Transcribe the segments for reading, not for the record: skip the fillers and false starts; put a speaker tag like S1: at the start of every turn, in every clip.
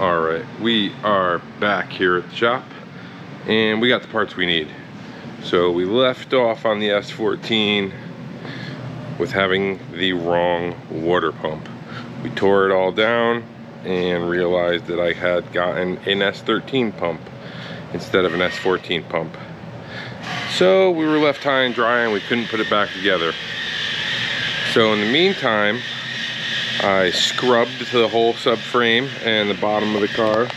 S1: Alright, we are back here at the shop and we got the parts we need. So we left off on the S14 with having the wrong water pump. We tore it all down and realized that I had gotten an S13 pump instead of an S14 pump. So we were left high and dry and we couldn't put it back together. So in the meantime, I scrubbed the whole subframe and the bottom of the car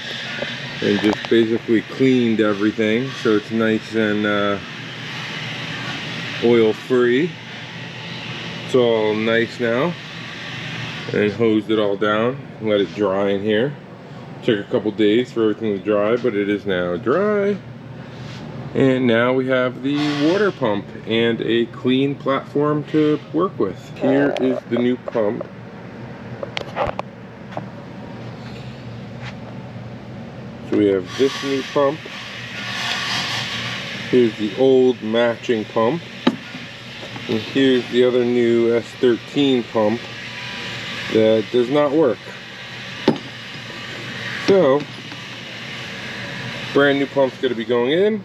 S1: and just basically cleaned everything so it's nice and oil free. It's all nice now, and hosed it all down, let it dry in here. Took a couple days for everything to dry, but it is now dry. And now we have the water pump and a clean platform to work with. Here is the new pump. So we have this new pump. Here's the old matching pump. And here's the other new S13 pump that does not work. So, brand new pump's going to be going in,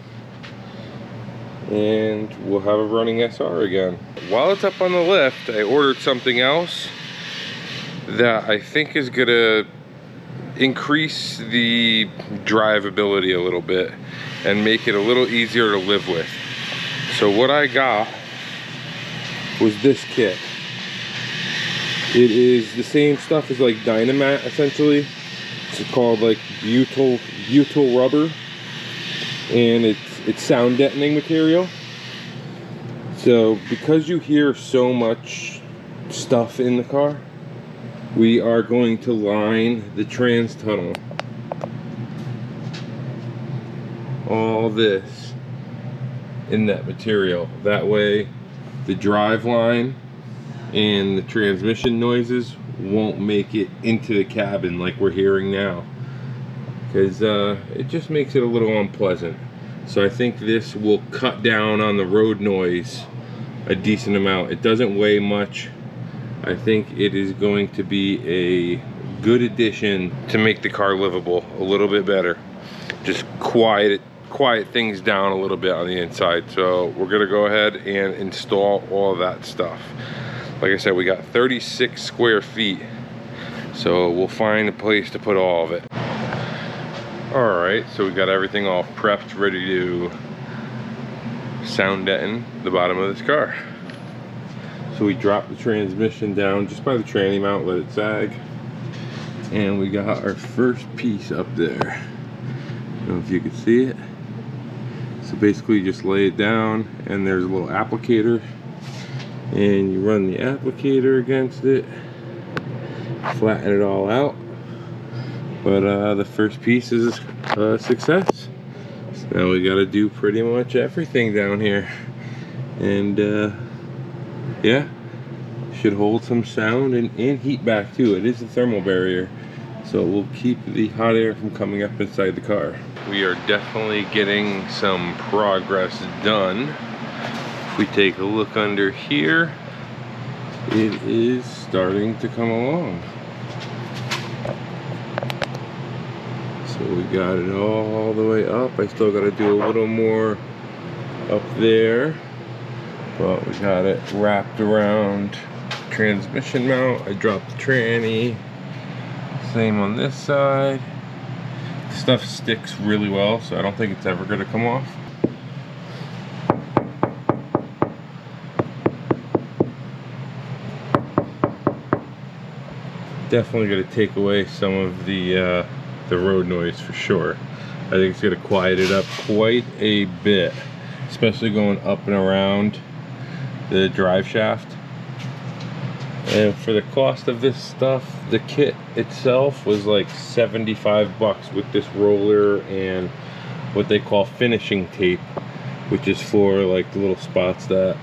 S1: and we'll have a running SR again. While it's up on the lift, I ordered something else that I think is going to increase the drivability a little bit and make it a little easier to live with. So what I got was this kit. It is the same stuff as like Dynamat essentially. It's called like butyl rubber, and it's sound deadening material. So because you hear so much stuff in the car, we are going to line the trans tunnel. All this in that material. That way the drive line and the transmission noises won't make it into the cabin like we're hearing now, because it just makes it a little unpleasant. So I think this will cut down on the road noise a decent amount. It doesn't weigh much. I think it is going to be a good addition to make the car livable a little bit better. Just quiet things down a little bit on the inside. So we're gonna go ahead and install all of that stuff. Like I said, we got 36 square feet. So we'll find a place to put all of it. All right, so we got everything all prepped, ready to sound deaden the bottom of this car. So we dropped the transmission down just by the tranny mount, let it sag. And we got our first piece up there. I don't know if you can see it. So basically you just lay it down and there's a little applicator. And you run the applicator against it. Flatten it all out. But the first piece is a success. So now we gotta do pretty much everything down here. And yeah, should hold some sound and heat back too. It is a thermal barrier, so it will keep the hot air from coming up inside the car. We are definitely getting some progress done. If we take a look under here, it is starting to come along. So we got it all the way up. I still got to do a little more up there. But we got it wrapped around transmission mount. I dropped the tranny. Same on this side. The stuff sticks really well, so I don't think it's ever going to come off. Definitely going to take away some of the road noise for sure. I think it's going to quiet it up quite a bit, especially going up and around the drive shaft. And for the cost of this stuff, the kit itself was like 75 bucks with this roller and what they call finishing tape, which is for like the little spots that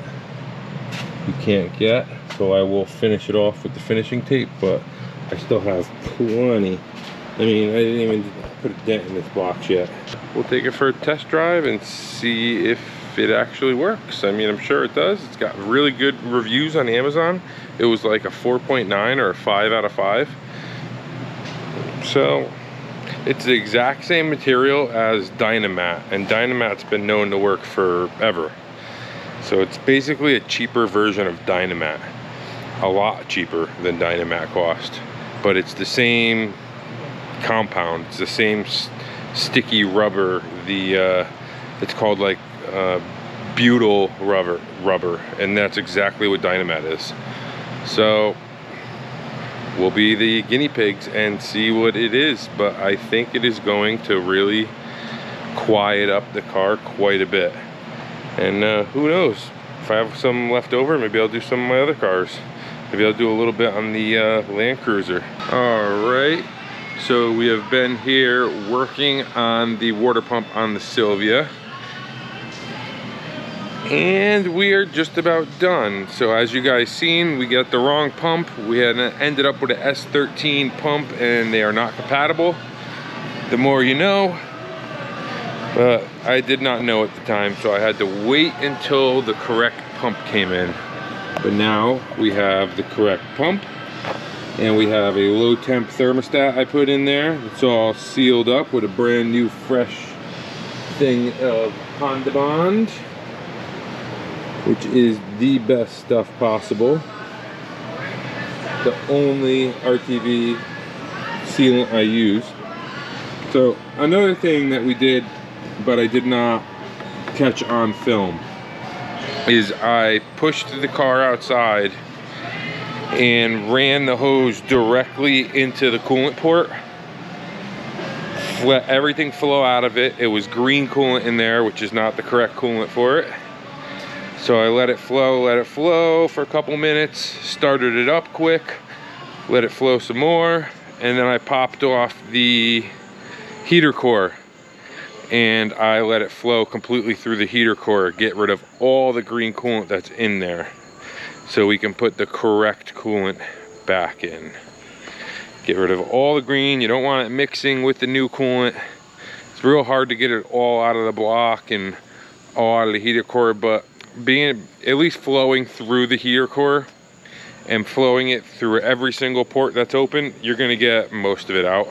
S1: you can't get. So I will finish it off with the finishing tape, but I still have plenty. I mean, I didn't even put a dent in this box yet. We'll take it for a test drive and see if it actually works. I mean, I'm sure it does. It's got really good reviews on Amazon. It was like a 4.9 or a 5 out of 5. So It's the exact same material as Dynamat, and Dynamat's been known to work forever. So it's basically a cheaper version of Dynamat. A lot cheaper than Dynamat cost. But it's the same compound, it's the same sticky rubber. It's called like butyl rubber, and that's exactly what Dynamat is. So we'll be the guinea pigs and see what it is, but I think it is going to really quiet up the car quite a bit. And who knows, if I have some left over, maybe I'll do some of my other cars. Maybe I'll do a little bit on the Land Cruiser. All right, so we have been here working on the water pump on the Silvia, and we are just about done. So as you guys seen, we got the wrong pump. We had ended up with an S13 pump, and they are not compatible. The more you know, but I did not know at the time, so I had to wait until the correct pump came in. But now we have the correct pump, and we have a low temp thermostat I put in there. It's all sealed up with a brand new fresh thing of Honda Bond, which is the best stuff possible. The only RTV sealant I use. So another thing that we did, but I did not catch on film, is I pushed the car outside and ran the hose directly into the coolant port. Let everything flow out of it. It was green coolant in there, which is not the correct coolant for it. So I let it flow for a couple minutes, started it up quick, let it flow some more, and then I popped off the heater core and I let it flow completely through the heater core, get rid of all the green coolant that's in there, so we can put the correct coolant back in. Get rid of all the green. You don't want it mixing with the new coolant. It's real hard to get it all out of the block and all out of the heater core, but being at least flowing through the heater core and flowing it through every single port that's open, you're gonna get most of it out.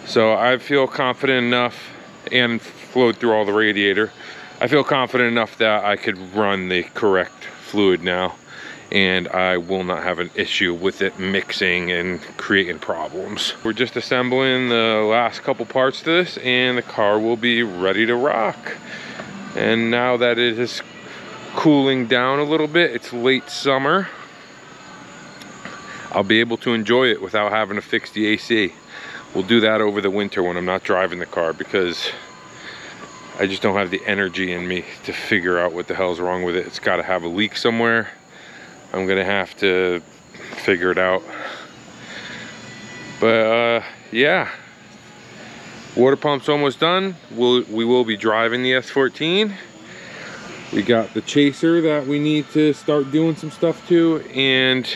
S1: So I feel confident enough, and flowed through all the radiator, I feel confident enough that I could run the correct fluid now, and I will not have an issue with it mixing and creating problems. We're just assembling the last couple parts to this, and the car will be ready to rock. And now that it is cooling down a little bit, it's late summer, I'll be able to enjoy it without having to fix the AC. We'll do that over the winter when I'm not driving the car, because I just don't have the energy in me to figure out what the hell's wrong with it. It's got to have a leak somewhere. I'm gonna have to figure it out. But yeah, water pump's almost done. We will be driving the S14. We got the chaser that we need to start doing some stuff to, and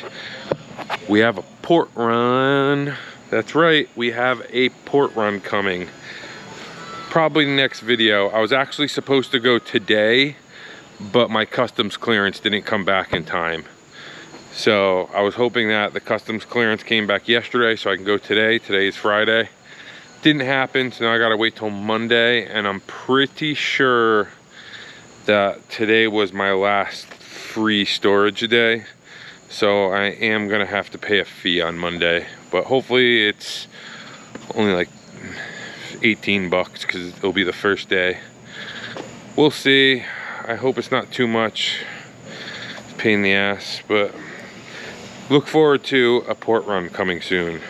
S1: we have a port run. That's right, we have a port run coming. Probably next video. I was actually supposed to go today, but my customs clearance didn't come back in time. So I was hoping that the customs clearance came back yesterday so I can go today. Today is Friday. Didn't happen, so now I gotta wait till Monday, and I'm pretty sure that today was my last free storage day. So I am gonna have to pay a fee on Monday, but hopefully it's only like 18 bucks because it'll be the first day. We'll see. I hope it's not too much. It's a pain in the ass, but look forward to a port run coming soon.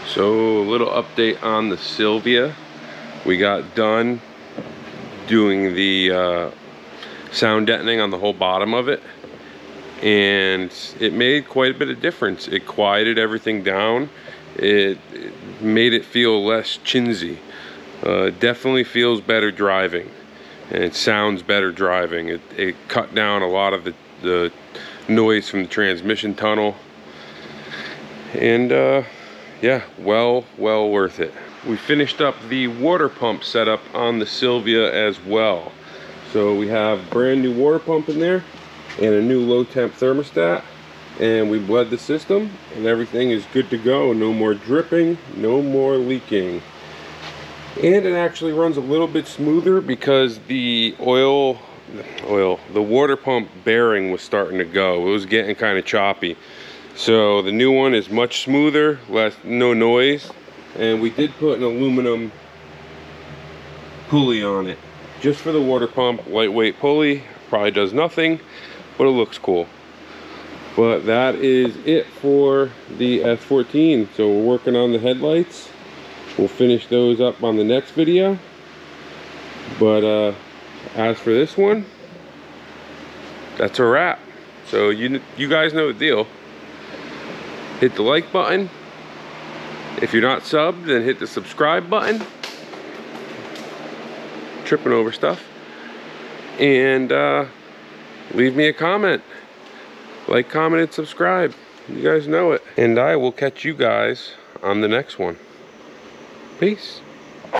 S1: So a little update on the Silvia. We got done doing the sound deadening on the whole bottom of it, and it made quite a bit of difference. It quieted everything down. It made it feel less chintzy. Definitely feels better driving, and it sounds better driving. It cut down a lot of the noise from the transmission tunnel, and yeah, well worth it. We finished up the water pump setup on the Silvia as well. So we have brand new water pump in there and a new low temp thermostat. and we bled the system, and everything is good to go. No more dripping, no more leaking. And it actually runs a little bit smoother because the the water pump bearing was starting to go. It was getting kind of choppy. So the new one is much smoother, no noise. And we did put an aluminum pulley on it, just for the water pump. Lightweight pulley, probably does nothing, but it looks cool. But that is it for the S14. So we're working on the headlights. We'll finish those up on the next video. But as for this one, that's a wrap. So you guys know the deal. Hit the like button. If you're not subbed, then hit the subscribe button. Tripping over stuff. And leave me a comment. Like, comment, and subscribe. You guys know it. And I will catch you guys on the next one. Peace.